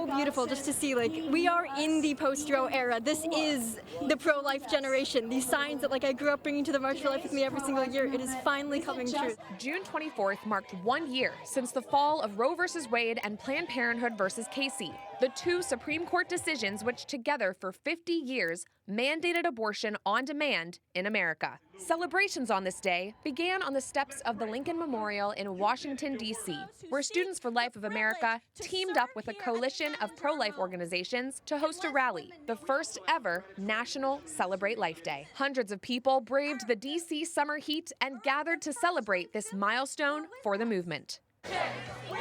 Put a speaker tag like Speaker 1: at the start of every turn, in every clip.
Speaker 1: so beautiful just to see, like, we are in the post-Roe era. This is the pro-life generation. These signs that, like, I grew up bringing to the March for Life with me every single year, it is finally coming true.
Speaker 2: June 24th marked 1 year since the fall of Roe versus Wade and Planned Parenthood versus Casey, the two Supreme Court decisions which together for 50 years mandated abortion on demand in America. Celebrations on this day began on the steps of the Lincoln Memorial in Washington, D.C., where Students for Life of America teamed up with a coalition of pro-life organizations to host a rally, the first ever National Celebrate Life Day. Hundreds of people braved the D.C. summer heat and gathered to celebrate this milestone for the movement.
Speaker 3: We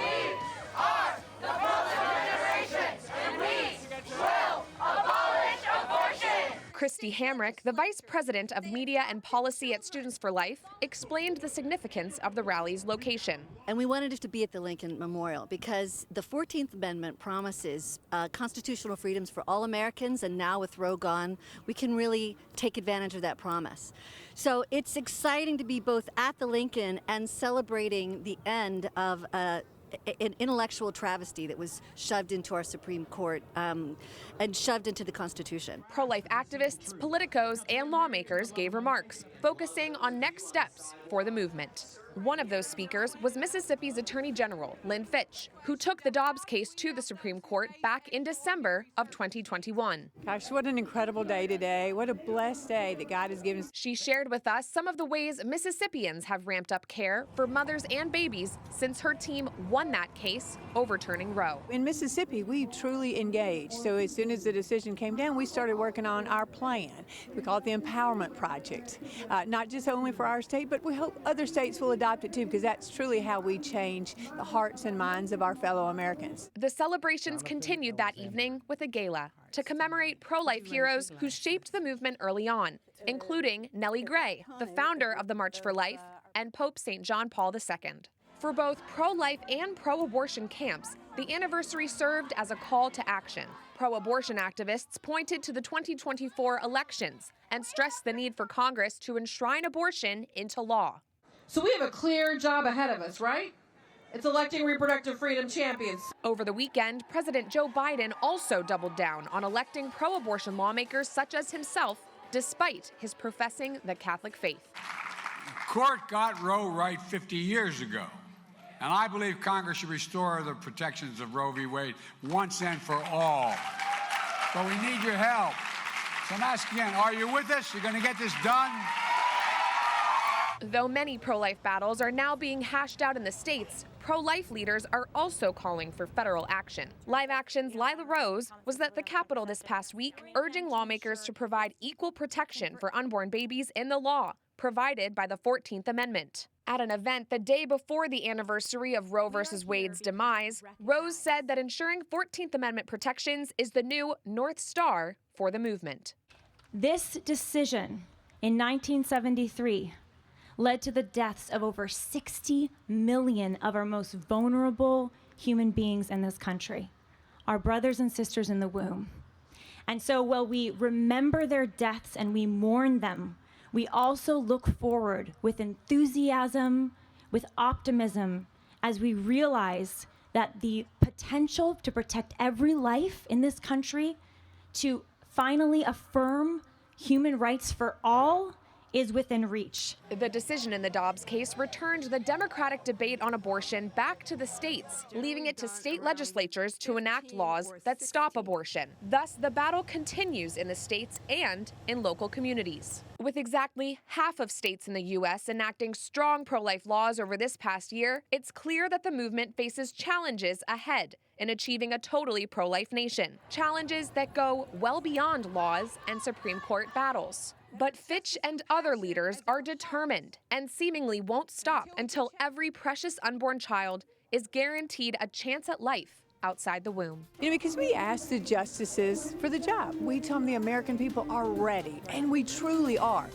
Speaker 3: are the pro-life generation, and we will abolish abortion.
Speaker 2: Christy Hamrick, the Vice President of Media and Policy at Students for Life, explained the significance of the rally's location.
Speaker 4: And we wanted it to be at the Lincoln Memorial because the 14th Amendment promises constitutional freedoms for all Americans, and now with Roe gone, we can really take advantage of that promise. So it's exciting to be both at the Lincoln and celebrating the end of an intellectual travesty that was shoved into our Supreme Court and shoved into the Constitution.
Speaker 2: Pro-life activists, politicos, and lawmakers gave remarks, focusing on next steps for the movement. One of those speakers was Mississippi's Attorney General, Lynn Fitch, who took the Dobbs case to the Supreme Court back in December of 2021.
Speaker 5: Gosh, what an incredible day today. What a blessed day that God has given us.
Speaker 2: She shared with us some of the ways Mississippians have ramped up care for mothers and babies since her team won that case, overturning Roe.
Speaker 5: In Mississippi, we truly engaged. So as soon as the decision came down, we started working on our plan. We call it the Empowerment Project. Not just only for our state, but we hope other states will adopt it too, because that's truly how we change the hearts and minds of our fellow Americans.
Speaker 2: The celebrations continued that evening with a gala to commemorate pro-life heroes who shaped the movement early on, including Nellie Gray, the founder of the March for Life, and Pope St. John Paul II. For both pro-life and pro-abortion camps, the anniversary served as a call to action. Pro-abortion activists pointed to the 2024 elections and stressed the need for Congress to enshrine abortion into law.
Speaker 6: So we have a clear job ahead of us, right? It's electing reproductive freedom champions.
Speaker 2: Over the weekend, President Joe Biden also doubled down on electing pro-abortion lawmakers such as himself, despite his professing the Catholic faith.
Speaker 7: The court got Roe right 50 years ago, and I believe Congress should restore the protections of Roe v. Wade once and for all. But we need your help. So I'm asking again, are you with us? You're going to get this done?
Speaker 2: Though many pro-life battles are now being hashed out in the states, pro-life leaders are also calling for federal action. Live Action's Lila Rose was at the Capitol this past week, urging lawmakers to provide equal protection for unborn babies in the law provided by the 14th Amendment. At an event the day before the anniversary of Roe versus Wade's demise, Rose said that ensuring 14th Amendment protections is the new North Star for the movement.
Speaker 8: This decision in 1973 led to the deaths of over 60 million of our most vulnerable human beings in this country, our brothers and sisters in the womb. And so while we remember their deaths and we mourn them, we also look forward with enthusiasm, with optimism, as we realize that the potential to protect every life in this country, to finally affirm human rights for all, is within reach.
Speaker 2: The decision in the Dobbs case returned the Democratic debate on abortion back to the states, leaving it to state legislatures to enact laws that stop abortion. Thus, the battle continues in the states and in local communities. With exactly half of states in the U.S. enacting strong pro-life laws over this past year, it's clear that the movement faces challenges ahead in achieving a totally pro-life nation. Challenges that go well beyond laws and Supreme Court battles. But Fitch and other leaders are determined and seemingly won't stop until every precious unborn child is guaranteed a chance at life outside the womb.
Speaker 5: Because we asked the justices for the job. We told them the American people are ready, and we truly are.